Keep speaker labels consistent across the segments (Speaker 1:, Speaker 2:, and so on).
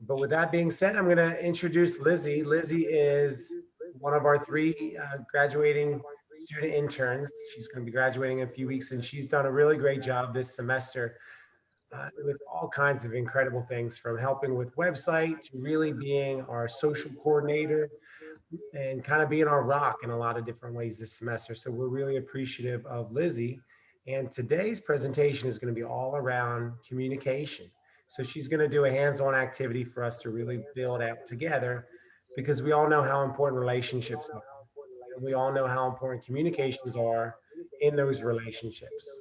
Speaker 1: But with that being said, I'm going to introduce Lizzie. Lizzie is one of our three graduating student interns. She's going to be graduating in a few weeks, and she's done a really great job this semester with all kinds of incredible things, from helping with website to really being our social coordinator and kind of being our rock in a lot of different ways this semester. So we're really appreciative of Lizzie. And today's presentation is going to be all around communication. So she's going to do a hands-on activity for us to really build out together, because we all know how important relationships are. And we all know how important communications are in those relationships.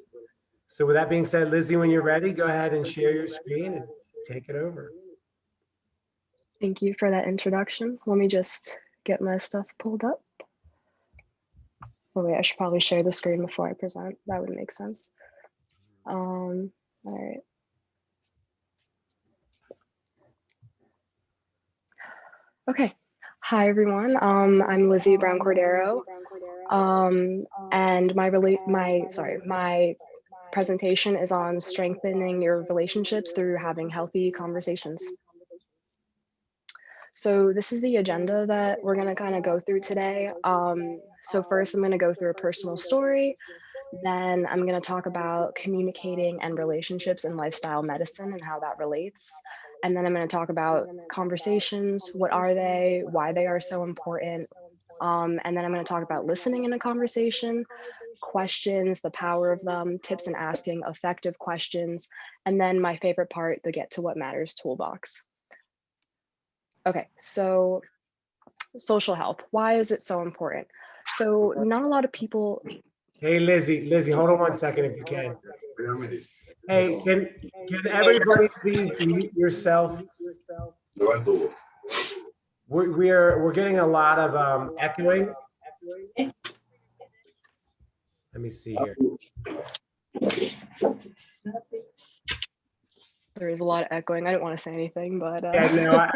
Speaker 1: So with that being said, Lizzie, when you're ready, go ahead and share your screen and take it over.
Speaker 2: Thank you for that introduction. Let me just get my stuff pulled up. Oh wait, I should probably share the screen before I present. That would make sense. All right. Okay. Hi everyone. I'm Lizzie Brown Cordero, and my presentation is on strengthening your relationships through having healthy conversations. So this is the agenda that we're going to kind of go through today. So first, I'm going to go through a personal story. Then I'm going to talk about communicating and relationships in lifestyle medicine and how that relates. And then I'm going to talk about conversations. What are they? Why they are so important. And then I'm going to talk about listening in a conversation, questions, the power of them, tips in asking effective questions, and then my favorite part, the Get to What Matters toolbox. Okay, so social health. Why is it so important? So not a lot of people.
Speaker 1: Hey, Lizzie, hold on 1 second if you can. Hey, can everybody please mute yourself? We're getting a lot of echoing. Let me see here.
Speaker 2: There is a lot of echoing. I didn't want to say anything, but
Speaker 1: yeah, no,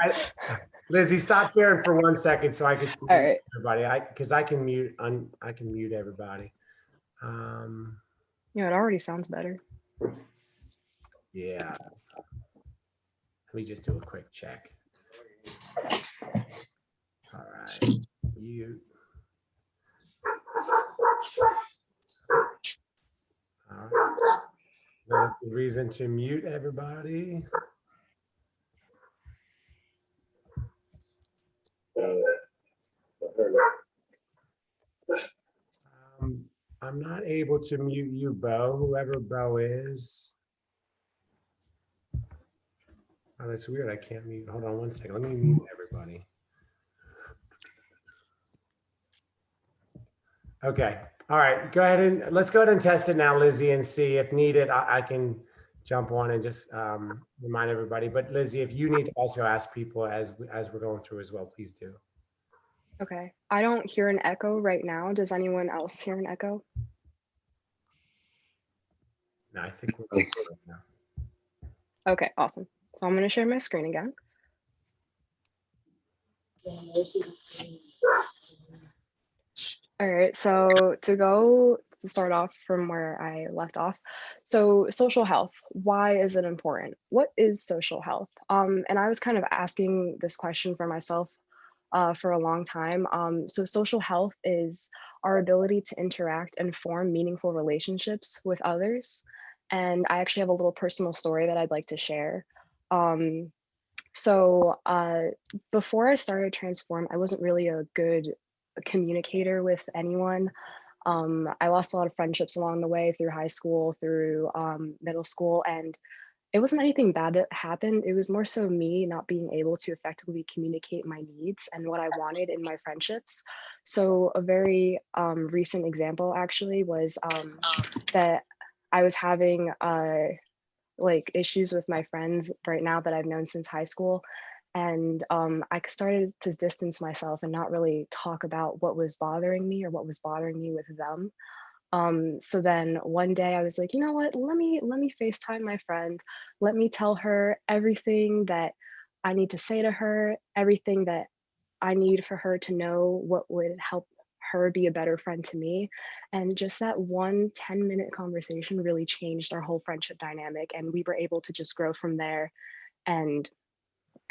Speaker 1: Lizzie, stop sharing for 1 second so I can see everybody. Because I can mute everybody.
Speaker 2: Yeah, it already sounds better.
Speaker 1: Yeah. Let me just do a quick check. All right. Mute. All right. No reason to mute everybody. I'm not able to mute you, Bo, whoever Bo is. Oh, that's weird. I can't mute. Hold on 1 second. Let me mute everybody. Okay. All right. Go ahead and let's go ahead and test it now, Lizzie, and see if needed. I can jump on and just remind everybody. But Lizzie, if you need to also ask people as we're going through as well, please do.
Speaker 2: Okay. I don't hear an echo right now. Does anyone else hear an echo?
Speaker 1: No, I think we're good right now.
Speaker 2: Okay, awesome. So I'm going to share my screen again. All right, so to start off from where I left off. So social health, why is it important? What is social health? And I was kind of asking this question for myself for a long time. So social health is our ability to interact and form meaningful relationships with others. And I actually have a little personal story that I'd like to share. Before I started Transform, I wasn't really a good communicator with anyone. I lost a lot of friendships along the way through high school, through middle school, and it wasn't anything bad that happened. It was more so me not being able to effectively communicate my needs and what I wanted in my friendships. So a very recent example actually was that I was having like issues with my friends right now that I've known since high school. And I started to distance myself and not really talk about what was bothering me or what was bothering me with them. So then one day I was like, you know what, let me FaceTime my friend. Let me tell her everything that I need to say to her, everything that I need for her to know what would help her be a better friend to me. And just that 10-minute conversation really changed our whole friendship dynamic. And we were able to just grow from there. And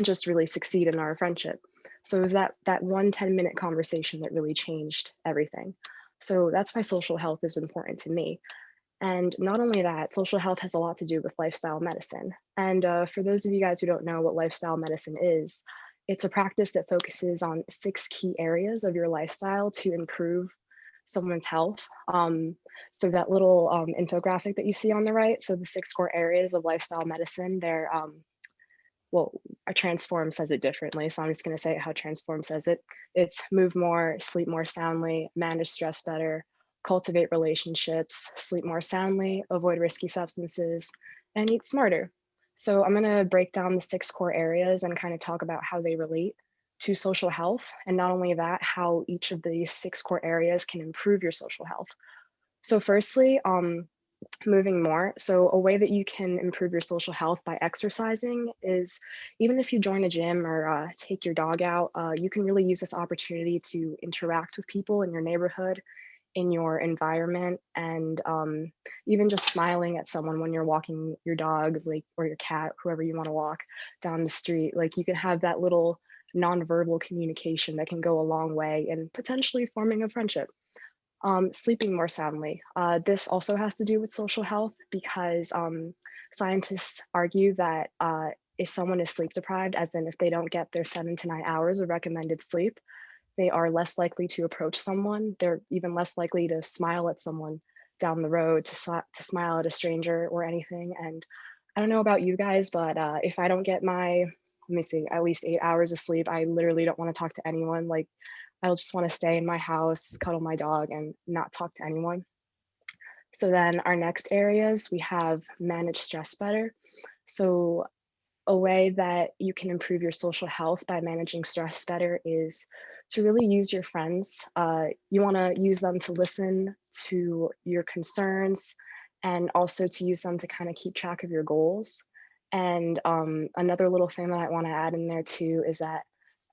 Speaker 2: just really succeed in our friendship. So it was that one 10-minute conversation that really changed everything. So that's why social health is important to me. And not only that, social health has a lot to do with lifestyle medicine. And for those of you guys who don't know what lifestyle medicine is, it's a practice that focuses on 6 key areas of your lifestyle to improve someone's health. So that little infographic that you see on the right, so the 6 core areas of lifestyle medicine, they're well, Transform says it differently, so I'm just going to say it how Transform says it. It's move more, sleep more soundly, manage stress better, cultivate relationships, sleep more soundly, avoid risky substances, and eat smarter. So I'm going to break down the 6 core areas and kind of talk about how they relate to social health. And not only that, how each of these 6 core areas can improve your social health. So firstly, moving more. So, a way that you can improve your social health by exercising is, even if you join a gym or take your dog out, you can really use this opportunity to interact with people in your neighborhood, in your environment, and even just smiling at someone when you're walking your dog, like, or your cat, whoever you want to walk down the street. Like, you can have that little nonverbal communication that can go a long way in potentially forming a friendship. Sleeping more soundly. This also has to do with social health because scientists argue that if someone is sleep deprived, as in if they don't get their 7 to 9 hours of recommended sleep, they are less likely to approach someone. They're even less likely to smile at someone down the road, to smile at a stranger or anything. And I don't know about you guys, but if I don't get my, let me see, at least 8 hours of sleep, I literally don't want to talk to anyone. Like, I'll just want to stay in my house, cuddle my dog, and not talk to anyone. So then our next areas, we have manage stress better. So a way that you can improve your social health by managing stress better is to really use your friends. You want to use them to listen to your concerns and also to use them to kind of keep track of your goals. And another little thing that I want to add in there too is that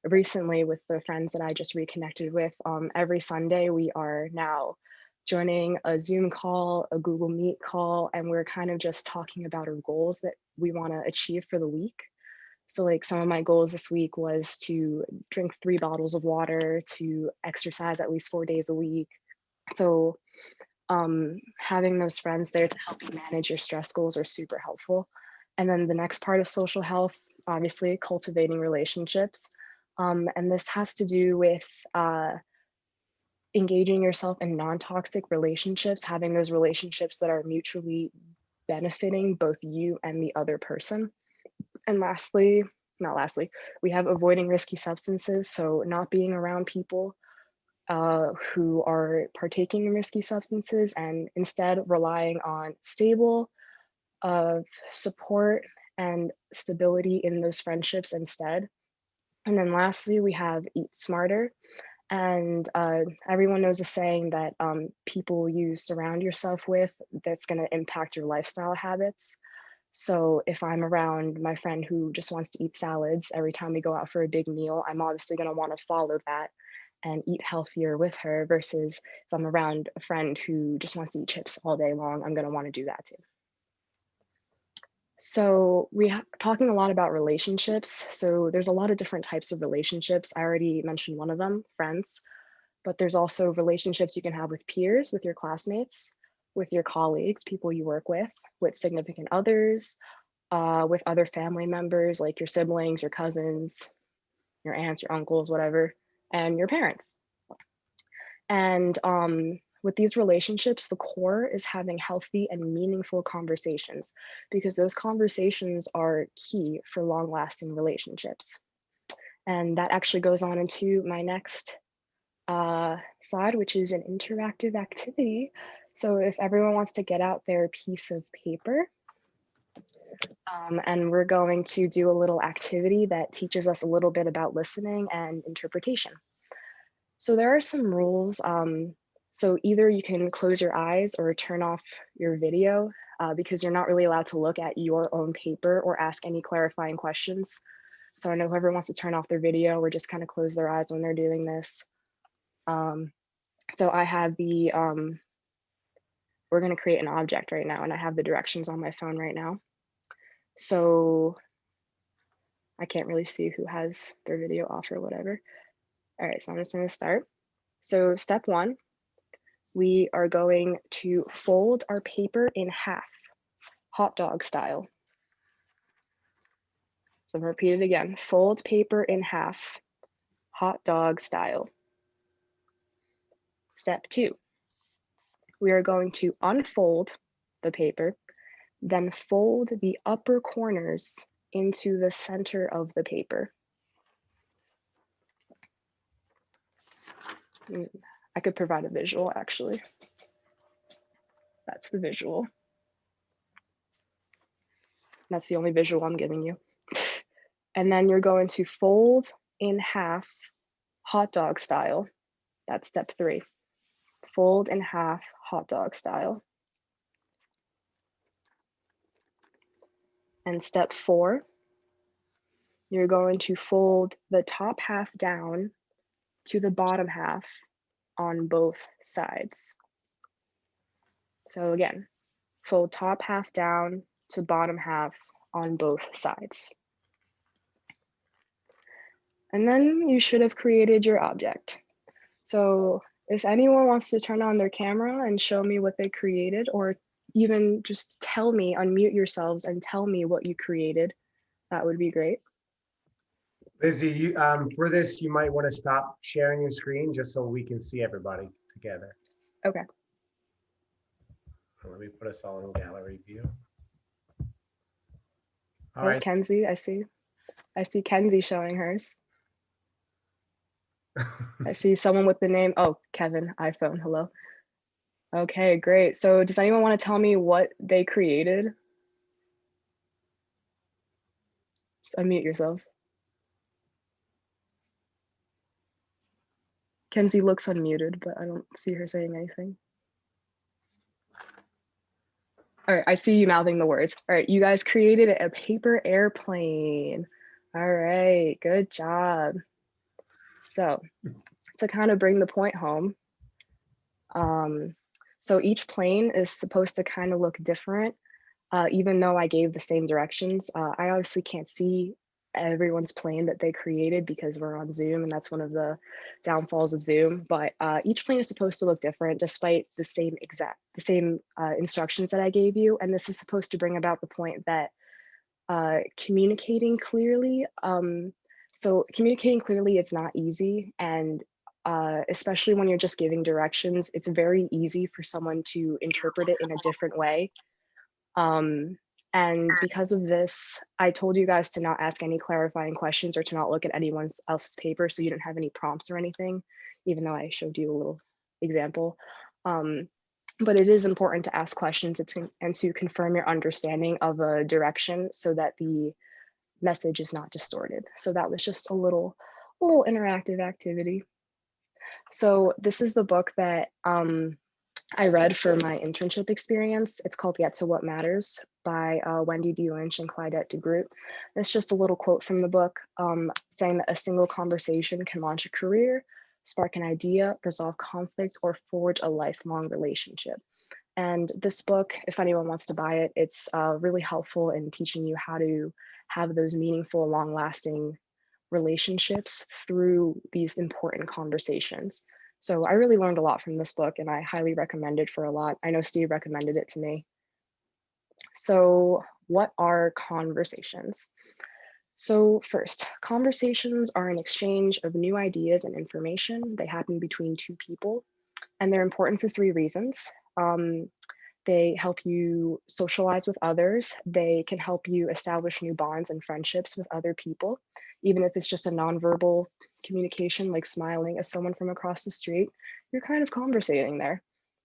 Speaker 2: recently, with the friends that I just reconnected with, every Sunday we are now joining a Zoom call, a Google Meet call, and we're kind of just talking about our goals that we want to achieve for the week. So, like, some of my goals this week was to drink 3 bottles of water, to exercise at least 4 days a week. So, having those friends there to help you manage your stress goals are super helpful. And then the next part of social health, obviously, cultivating relationships. And this has to do with engaging yourself in non toxic relationships, having those relationships that are mutually benefiting both you and the other person. And lastly, not lastly, we have avoiding risky substances. So, not being around people who are partaking in risky substances and instead relying on stable support and stability in those friendships instead. And then lastly, we have eat smarter. And everyone knows the saying that people you surround yourself with, that's going to impact your lifestyle habits. So if I'm around my friend who just wants to eat salads every time we go out for a big meal, I'm obviously going to want to follow that and eat healthier with her, versus if I'm around a friend who just wants to eat chips all day long, I'm going to want to do that too. So talking a lot about relationships. So there's a lot of different types of relationships. I already mentioned one of them, friends, but there's also relationships you can have with peers, with your classmates, with your colleagues, people you work with significant others, with other family members like your siblings, your cousins, your aunts, your uncles, whatever, and your parents. And with these relationships, the core is having healthy and meaningful conversations, because those conversations are key for long lasting relationships. And that actually goes on into my next slide, which is an interactive activity. So if everyone wants to get out their piece of paper, and we're going to do a little activity that teaches us a little bit about listening and interpretation. So there are some rules. So either you can close your eyes or turn off your video, because you're not really allowed to look at your own paper or ask any clarifying questions. So I know whoever wants to turn off their video or just kind of close their eyes when they're doing this. So I have we're going to create an object right now, and I have the directions on my phone right now. So I can't really see who has their video off or whatever. All right, so I'm just gonna start. So step one, we are going to fold our paper in half, hot dog style. So repeat it again, fold paper in half, hot dog style. Step two, we are going to unfold the paper, then fold the upper corners into the center of the paper. I could provide a visual actually. That's the visual. That's the only visual I'm giving you. And then you're going to fold in half, hot dog style. That's step three. Fold in half, hot dog style. And step four, you're going to fold the top half down to the bottom half on both sides. So again, fold top half down to bottom half on both sides. And then you should have created your object. So if anyone wants to turn on their camera and show me what they created, or even just tell me, unmute yourselves and tell me what you created, that would be great.
Speaker 1: Lizzie, you, for this, you might want to stop sharing your screen just so we can see everybody together.
Speaker 2: Okay.
Speaker 1: Let me put us all in gallery view. All
Speaker 2: Oh,
Speaker 1: right.
Speaker 2: Kenzie, I see Kenzie showing hers. I see someone with the name, oh, Kevin, iPhone, hello. Okay, great. So does anyone want to tell me what they created? Just unmute yourselves. Kenzie looks unmuted, but I don't see her saying anything. All right, I see you mouthing the words. All right, you guys created a paper airplane. All right, good job. So to kind of bring the point home, so each plane is supposed to kind of look different, even though I gave the same directions. I obviously can't see everyone's plane that they created because we're on Zoom, and that's one of the downfalls of Zoom. But each plane is supposed to look different despite the same instructions that I gave you. And this is supposed to bring about the point that communicating clearly. So communicating clearly, it's not easy. And especially when you're just giving directions, it's very easy for someone to interpret it in a different way. And because of this, I told you guys to not ask any clarifying questions or to not look at anyone else's paper so you didn't have any prompts or anything, even though I showed you a little example. But it is important to ask questions and to confirm your understanding of a direction so that the message is not distorted. So that was just a little interactive activity. So this is the book that I read for my internship experience. It's called Get to What Matters by Wendy D. Lynch and Clydette DeGroot. It's just a little quote from the book saying that a single conversation can launch a career, spark an idea, resolve conflict, or forge a lifelong relationship. And this book, if anyone wants to buy it, it's really helpful in teaching you how to have those meaningful, long-lasting relationships through these important conversations. So I really learned a lot from this book and I highly recommend it for a lot. I know Steve recommended it to me. So what are conversations? So first, conversations are an exchange of new ideas and information. They happen between two people and they're important for three reasons. They help you socialize with others. They can help you establish new bonds and friendships with other people, even if it's just a nonverbal communication, like smiling at someone from across the street, you're kind of conversating there.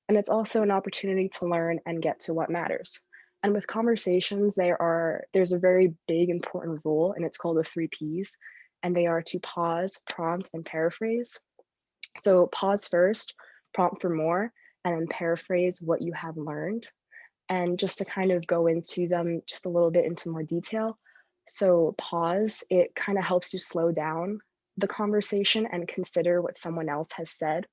Speaker 2: And it's also an opportunity to learn and get to what matters. And with conversations, there's a very big, important rule, and it's called the 3 Ps. And they are to pause, prompt, and paraphrase. So pause first, prompt for more, and then paraphrase what you have learned. And just to kind of go into them just a little bit into more detail. So pause, it kind of helps you slow down the conversation and consider what someone else has said.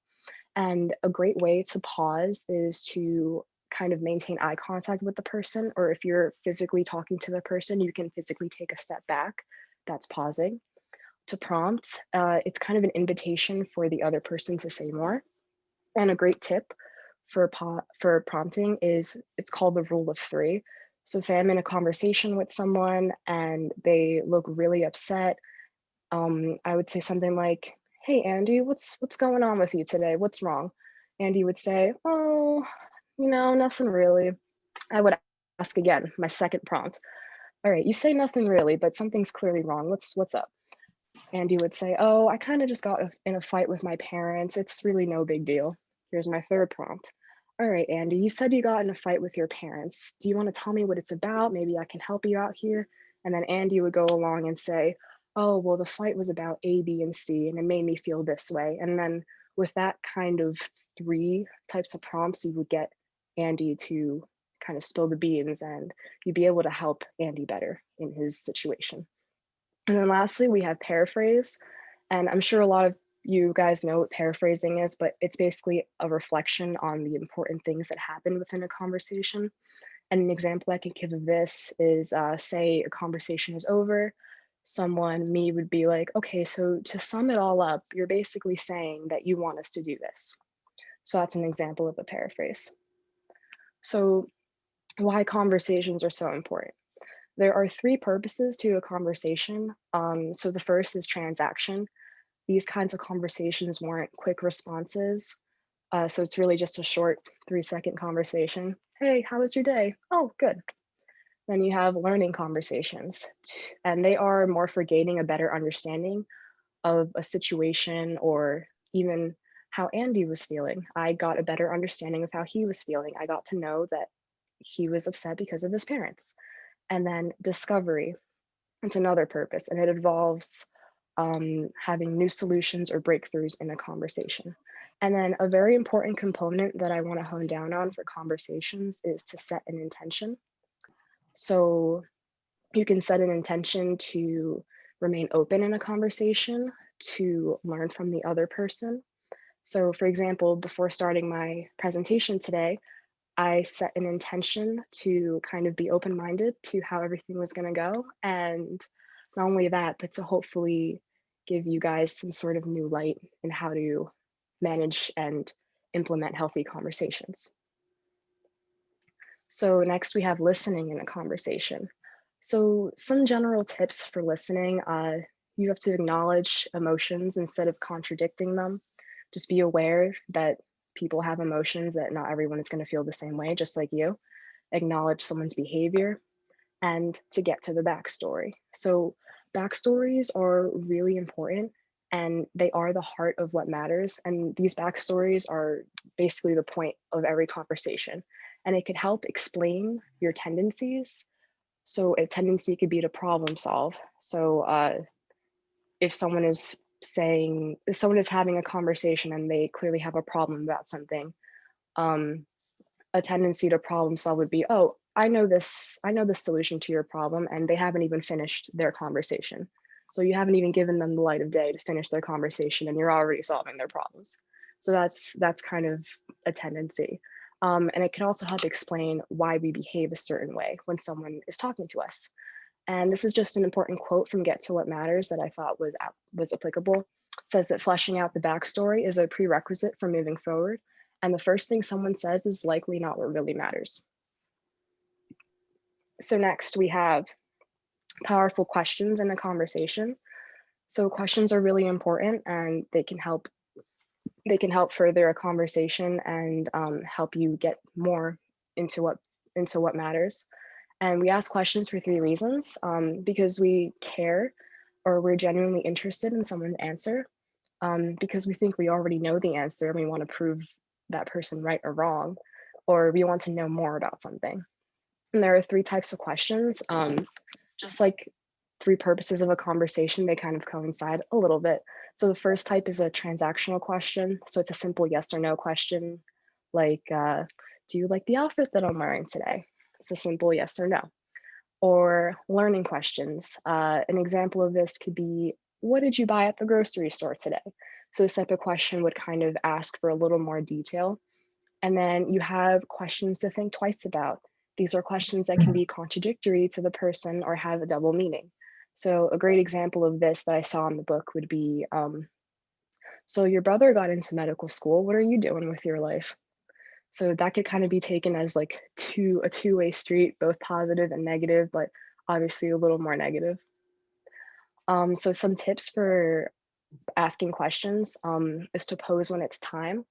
Speaker 2: And a great way to pause is to kind of maintain eye contact with the person, or if you're physically talking to the person, you can physically take a step back that's pausing. To prompt, it's kind of an invitation for the other person to say more. And a great tip for prompting is it's called the rule of three. So say I'm in a conversation with someone and they look really upset. I would say something like, "Hey Andy, what's going on with you today? What's wrong?" Andy would say, "Oh, nothing really." I would ask again, my second prompt. "All right, you say nothing really, but something's clearly wrong. What's up?" Andy would say, "Oh, I kind of just got in a fight with my parents. It's really no big deal." Here's my third prompt. "All right, Andy, you said you got in a fight with your parents. Do you want to tell me what it's about? Maybe I can help you out here." And then Andy would go along and say, "Oh, well, the fight was about A, B, and C, and it made me feel this way." And then with that kind of three types of prompts, you would get Andy to kind of spill the beans and you'd be able to help Andy better in his situation. And then lastly, we have paraphrase. And I'm sure a lot of you guys know what paraphrasing is, but it's basically a reflection on the important things that happen within a conversation. And an example I can give of this is say a conversation is over. Me would be like, "Okay, so to sum it all up, you're basically saying that you want us to do this." So that's an example of a paraphrase. So, why conversations are so important? There are three purposes to a conversation. So the first is transaction. These kinds of conversations warrant quick responses. So it's really just a short 3-second conversation. "Hey, how was your day?" "Oh, good." Then you have learning conversations, and they are more for gaining a better understanding of a situation or even how Andy was feeling. I got a better understanding of how he was feeling. I got to know that he was upset because of his parents. And then discovery, it's another purpose, and it involves having new solutions or breakthroughs in a conversation. And then a very important component that I want to hone down on for conversations is to set an intention. So you can set an intention to remain open in a conversation, to learn from the other person. So, for example, before starting my presentation today, I set an intention to kind of be open minded to how everything was going to go. And not only that, but to hopefully give you guys some sort of new light in how to manage and implement healthy conversations. So, next we have listening in a conversation. So, some general tips for listening, you have to acknowledge emotions instead of contradicting them. Just be aware that people have emotions, that not everyone is going to feel the same way, just like you. Acknowledge someone's behavior and to get to the backstory. So, backstories are really important and they are the heart of what matters. And these backstories are basically the point of every conversation. And it could help explain your tendencies. So, a tendency could be to problem solve. So, if if someone is having a conversation and they clearly have a problem about something, um, a tendency to problem solve would be, "Oh, I know the solution to your problem," and they haven't even finished their conversation. So you haven't even given them the light of day to finish their conversation and you're already solving their problems. So that's kind of a tendency. And it can also help explain why we behave a certain way when someone is talking to us. And this is just an important quote from Get to What Matters that I thought was applicable. It says that fleshing out the backstory is a prerequisite for moving forward, and the first thing someone says is likely not what really matters. So next we have powerful questions in a conversation. So questions are really important, and they can help further a conversation and help you get more into what matters. And we ask questions for three reasons: because we care or we're genuinely interested in someone's answer, because we think we already know the answer and we want to prove that person right or wrong, or we want to know more about something. And there are three types of questions. Just like three purposes of a conversation, they kind of coincide a little bit. So the first type is a transactional question. So it's a simple yes or no question, like, do you like the outfit that I'm wearing today? It's a simple yes or no. Or learning questions. An example of this could be, what did you buy at the grocery store today? So this type of question would kind of ask for a little more detail. And then you have questions to think twice about. These are questions that can be contradictory to the person or have a double meaning. So a great example of this that I saw in the book would be, so your brother got into medical school. What are you doing with your life? So that could kind of be taken as like a two-way street, both positive and negative, but obviously a little more negative. So some tips for asking questions is to pose when it's time,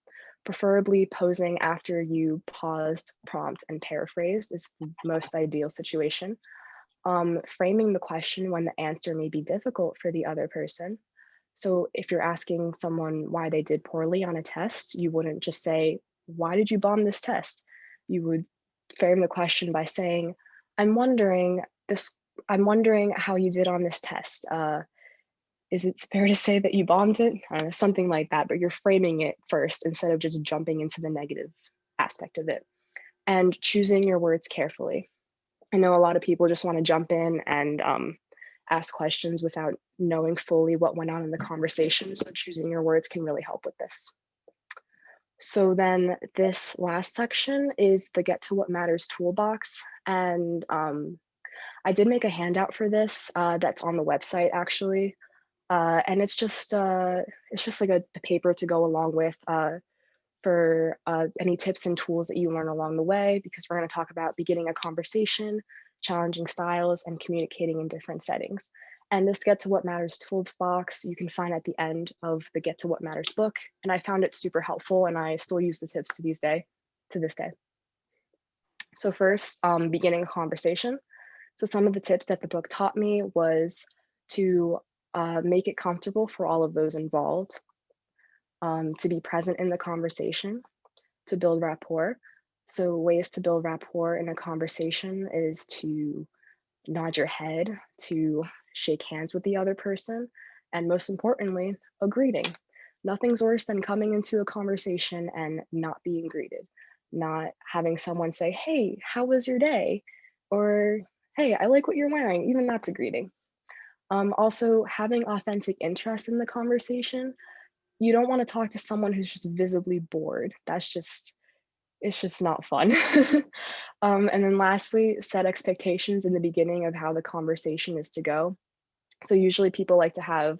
Speaker 2: preferably posing after you paused, prompt, and paraphrased is the most ideal situation. Framing the question when the answer may be difficult for the other person. So if you're asking someone why they did poorly on a test, you wouldn't just say, "Why did you bomb this test?" You would frame the question by saying, "I'm wondering this. I'm wondering how you did on this test. Is it fair to say that you bombed it?" I don't know, something like that. But you're framing it first instead of just jumping into the negative aspect of it, and choosing your words carefully. I know a lot of people just want to jump in and ask questions without knowing fully what went on in the conversation. So choosing your words can really help with this. So then this last section is the Get to What Matters toolbox. And I did make a handout for this that's on the website actually. And it's just like a paper to go along with for any tips and tools that you learn along the way, because we're going to talk about beginning a conversation, challenging styles, and communicating in different settings. And this Get to What Matters toolbox you can find at the end of the Get to What Matters book. And I found it super helpful, and I still use the tips to this day. So first, beginning a conversation. So some of the tips that the book taught me was to make it comfortable for all of those involved, to be present in the conversation, to build rapport. So ways to build rapport in a conversation is to nod your head, to shake hands with the other person, and most importantly, a greeting. Nothing's worse than coming into a conversation and not being greeted, not having someone say, "Hey, how was your day?" Or, "Hey, I like what you're wearing." Even that's a greeting. Also, having authentic interest in the conversation. You don't want to talk to someone who's just visibly bored. It's just not fun. And then lastly, set expectations in the beginning of how the conversation is to go. So usually people like to have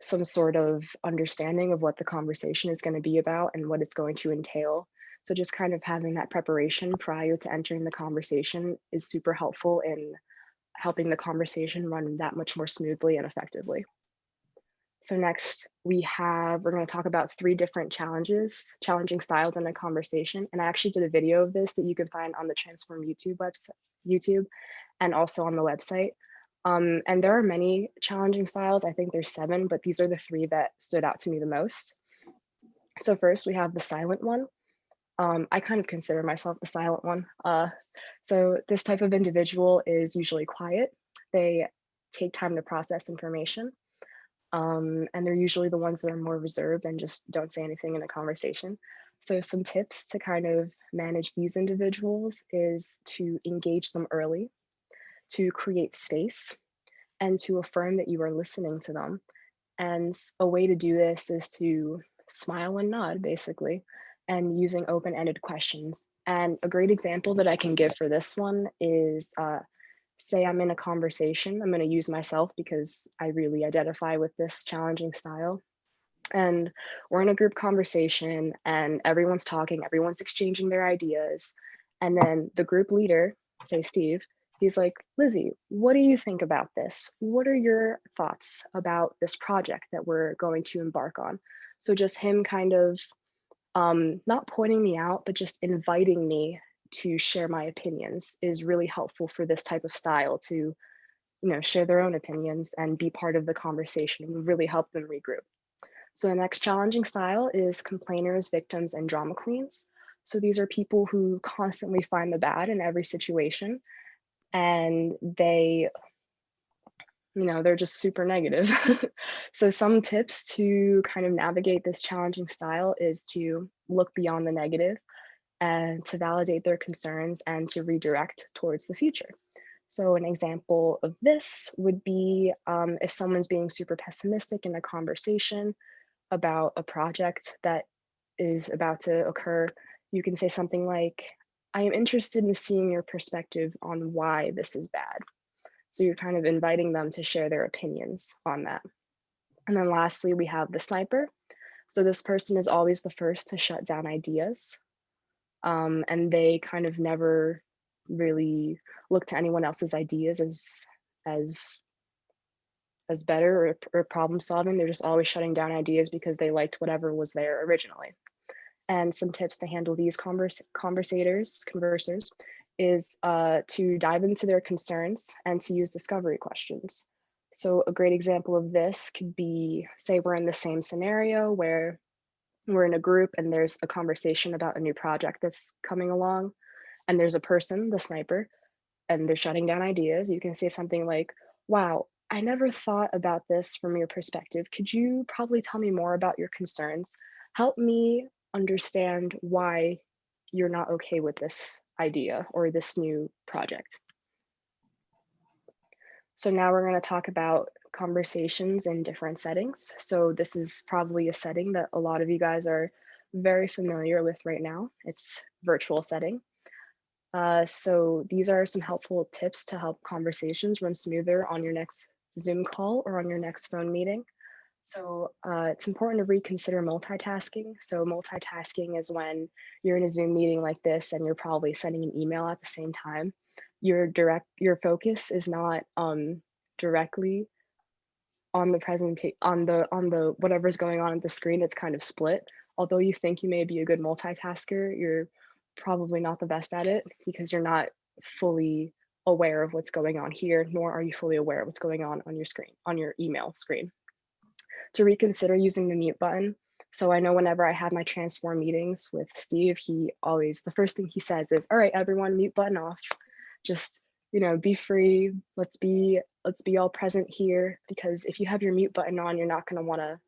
Speaker 2: some sort of understanding of what the conversation is going to be about and what it's going to entail. So just kind of having that preparation prior to entering the conversation is super helpful in helping the conversation run that much more smoothly and effectively. So next we're going to talk about three different challenging styles in a conversation. And I actually did a video of this that you can find on the Transform YouTube website, YouTube, and also on the website. And there are many challenging styles. I think there's 7, but these are the 3 that stood out to me the most. So first we have the silent one. I kind of consider myself the silent one. So this type of individual is usually quiet. They take time to process information. And they're usually the ones that are more reserved and just don't say anything in a conversation. So some tips to kind of manage these individuals is to engage them early, to create space, and to affirm that you are listening to them. And a way to do this is to smile and nod, basically, and using open-ended questions. And a great example that I can give for this one is say I'm in a conversation. I'm going to use myself because I really identify with this challenging style. And we're in a group conversation and everyone's talking, everyone's exchanging their ideas. And then the group leader, say Steve, he's like, "Lizzie, what do you think about this? What are your thoughts about this project that we're going to embark on?" So just him kind of not pointing me out, but just inviting me to share my opinions is really helpful for this type of style to, share their own opinions and be part of the conversation and really help them regroup. So the next challenging style is complainers, victims, and drama queens. So these are people who constantly find the bad in every situation and they're just super negative. So some tips to kind of navigate this challenging style is to look beyond the negative and to validate their concerns and to redirect towards the future. So an example of this would be if someone's being super pessimistic in a conversation about a project that is about to occur, you can say something like, "I am interested in seeing your perspective on why this is bad." So you're kind of inviting them to share their opinions on that. And then lastly, we have the sniper. So this person is always the first to shut down ideas, and they kind of never really look to anyone else's ideas as as better or problem solving. They're just always shutting down ideas because they liked whatever was there originally. And some tips to handle these conversers is to dive into their concerns and to use discovery questions. So a great example of this could be, say we're in the same scenario where we're in a group and there's a conversation about a new project that's coming along, and there's a person, the sniper, and they're shutting down ideas. You can say something like, wow, I never thought about this from your perspective. Could you probably tell me more about your concerns? Help me understand why you're not okay with this idea or this new project. So now we're going to talk about conversations in different settings. So this is probably a setting that a lot of you guys are very familiar with right now. It's virtual setting. So these are some helpful tips to help conversations run smoother on your next Zoom call or on your next phone meeting. So it's important to reconsider multitasking. So multitasking is when you're in a Zoom meeting like this and you're probably sending an email at the same time. Your focus is not directly on the presentation on the whatever's going on at the screen. It's kind of split. Although you think you may be a good multitasker, you're probably not the best at it because you're not fully aware of what's going on here, nor are you fully aware of what's going on your screen, on your email screen. To reconsider using the mute button. So I know whenever I have my transform meetings with Steve, he always, the first thing he says is, all right, everyone, mute button off. Just, be free. Let's be all present here, because if you have your mute button on, you're not going to want to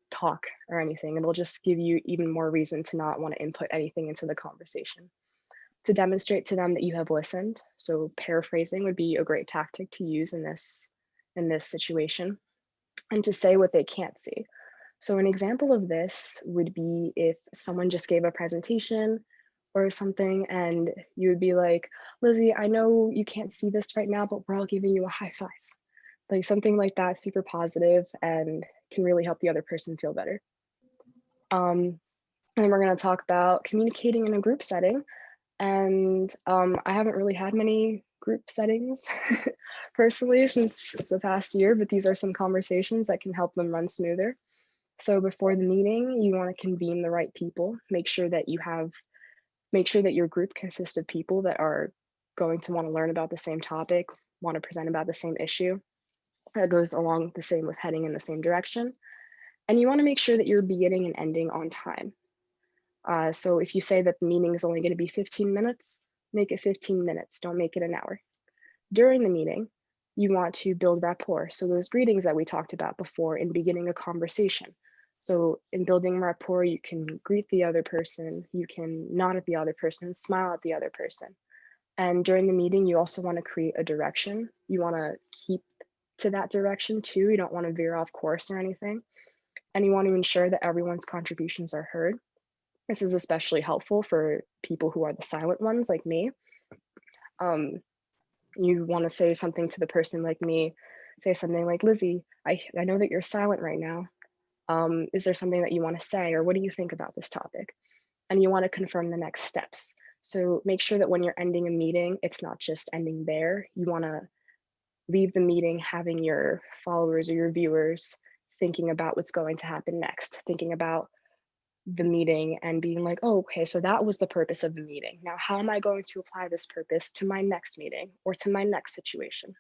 Speaker 2: talk or anything. It'll just give you even more reason to not want to input anything into the conversation. To demonstrate to them that you have listened. So paraphrasing would be a great tactic to use in this situation, and to say what they can't see. So an example of this would be if someone just gave a presentation or something and you would be like, Lizzie, I know you can't see this right now, but we're all giving you a high five. Like something like that, super positive and can really help the other person feel better. And then we're going to talk about communicating in a group setting. And I haven't really had many group settings personally since the past year, but these are some conversations that can help them run smoother. So before the meeting, you want to convene the right people. Make sure that your group consists of people that are going to want to learn about the same topic, want to present about the same issue. That goes along the same with heading in the same direction. And you want to make sure that you're beginning and ending on time. So if you say that the meeting is only going to be 15 minutes, make it 15 minutes. Don't make it an hour. During the meeting, you want to build rapport. So those greetings that we talked about before in beginning a conversation. So in building rapport, you can greet the other person, you can nod at the other person, smile at the other person. And during the meeting, you also want to create a direction. You want to keep to that direction too. You don't want to veer off course or anything. And you want to ensure that everyone's contributions are heard. This is especially helpful for people who are the silent ones like me. You want to say something to the person like me, say something like, Lizzie, I know that you're silent right now. Is there something that you want to say, or what do you think about this topic? And you want to confirm the next steps. So make sure that when you're ending a meeting, it's not just ending there. You want to leave the meeting having your followers or your viewers thinking about what's going to happen next, thinking about the meeting and being like, oh, okay, so that was the purpose of the meeting. Now, how am I going to apply this purpose to my next meeting or to my next situation?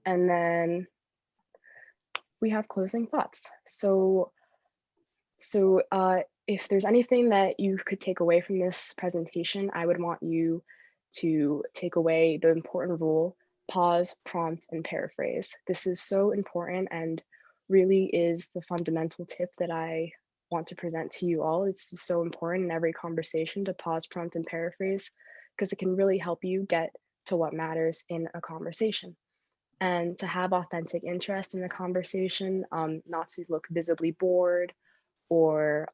Speaker 2: And then we have closing thoughts. So if there's anything that you could take away from this presentation, I would want you to take away the important rule: pause, prompt, and paraphrase. This is so important and really is the fundamental tip that I want to present to you all. It's so important in every conversation to pause, prompt, and paraphrase, because it can really help you get to what matters in a conversation. And to have authentic interest in the conversation, not to look visibly bored, or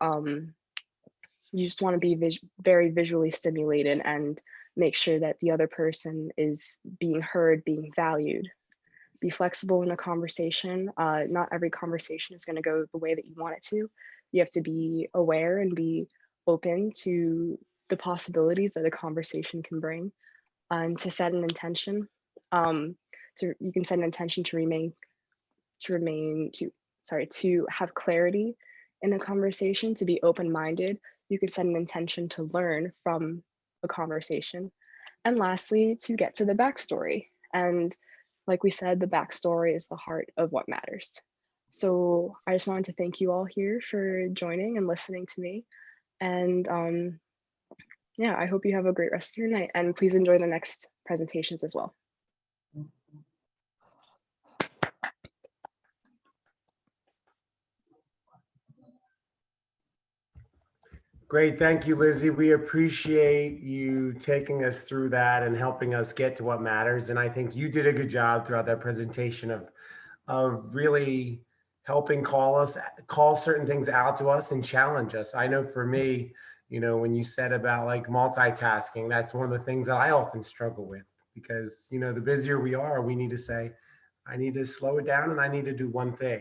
Speaker 2: you just want to be very visually stimulated and make sure that the other person is being heard, being valued. Be flexible in a conversation. Not every conversation is going to go the way that you want it to. You have to be aware and be open to the possibilities that a conversation can bring, and to set an intention. Um, you can set an intention to remain to sorry to have clarity in a conversation, to be open-minded. You can set an intention to learn from a conversation, and lastly, to get to the backstory. And like we said, the backstory is the heart of what matters. So I just wanted to thank you all here for joining and listening to me. And yeah, I hope you have a great rest of your night, and please enjoy the next presentations as well.
Speaker 1: Great. Thank you, Lizzie. We appreciate you taking us through that and helping us get to what matters. And I think you did a good job throughout that presentation of really helping call certain things out to us and challenge us. I know for me, when you said about like multitasking, that's one of the things that I often struggle with because, the busier we are, we need to say, I need to slow it down and I need to do one thing.